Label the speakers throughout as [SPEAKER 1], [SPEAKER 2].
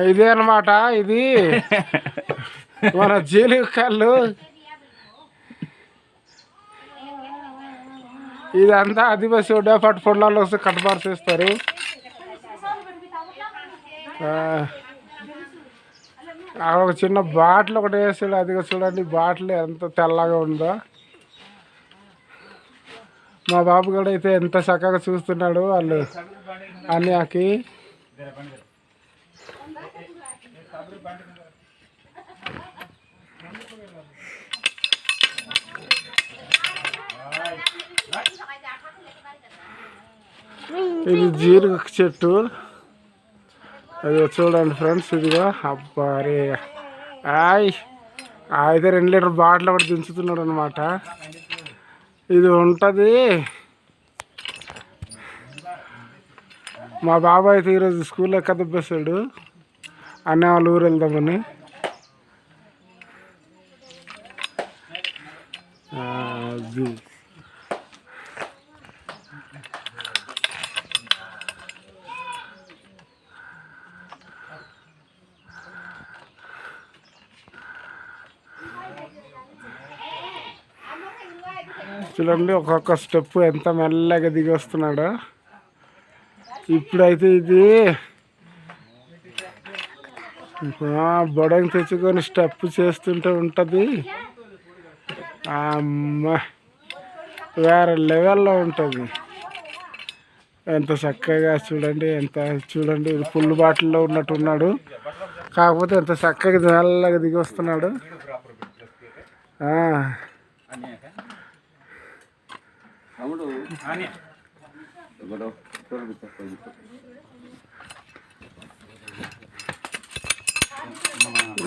[SPEAKER 1] ఇదే అన్నమాట. ఇది మన జీలికల్లు. ఇదంతా ఆదివాసీ డేపాటు పొలాల్లో వస్తే కట్టుబాటు చేస్తారు. ఒక చిన్న బాటిల్ ఒకటి వేసాడు. అదిగా చూడండి బాటిల్ ఎంత తెల్లగా ఉందో. మా బాబు కూడా అయితే ఎంత చక్కగా చూస్తున్నాడు వాళ్ళు అన్నయ్యకి. ఇది జీరుగ చెట్టు. అది చూడండి ఫ్రెండ్స్. ఇదిగో అబ్బారే అయితే 2 లీటర్ బాటిల్ ఒకటి దించుతున్నాడు అనమాట. ఇది ఉంటుంది. మా బాబాయ్ అయితే ఈరోజు స్కూల్లో ఎక్కదబ్బేశాడు అన్న వాళ్ళ ఊరు వెళ్దామని. అది చూడండి ఒక్కొక్క స్టెప్ ఎంత మెల్లగా దిగి వస్తున్నాడో. ఇప్పుడైతే ఇది బొడంగి తెచ్చుకొని స్టెప్ చేస్తుంటే ఉంటుంది. అమ్మ వేరే లెవెల్లో ఉంటుంది. ఎంత చక్కగా చూడండి. చూడండి ఫుల్ బాటిల్లో ఉన్నట్టు ఉన్నాడు. కాకపోతే ఎంత చక్కగా మెల్లగా దిగి వస్తున్నాడు.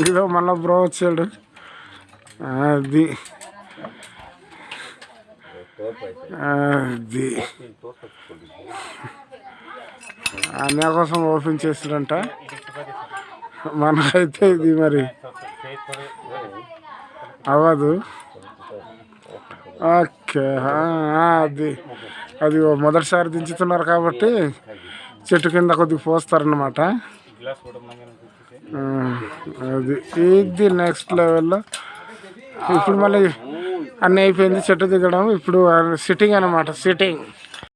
[SPEAKER 1] ఇదిగో మళ్ళా బ్రో వచ్చాడు. అది అన్నయ్య కోసం ఓపెన్ చేస్తాడంట. మనకైతే ఇది మరి అవ్వదు. ఓకే అది మొదటిసారి దించుతున్నారు కాబట్టి చెట్టు కింద కొద్దిగా పోస్తారన్నమాట. అది ఇది నెక్స్ట్ లెవెల్లో. ఇప్పుడు మళ్ళీ అన్నీ అయిపోయింది చెట్టు దిగడం. ఇప్పుడు సిట్టింగ్ అన్నమాట. సిట్టింగ్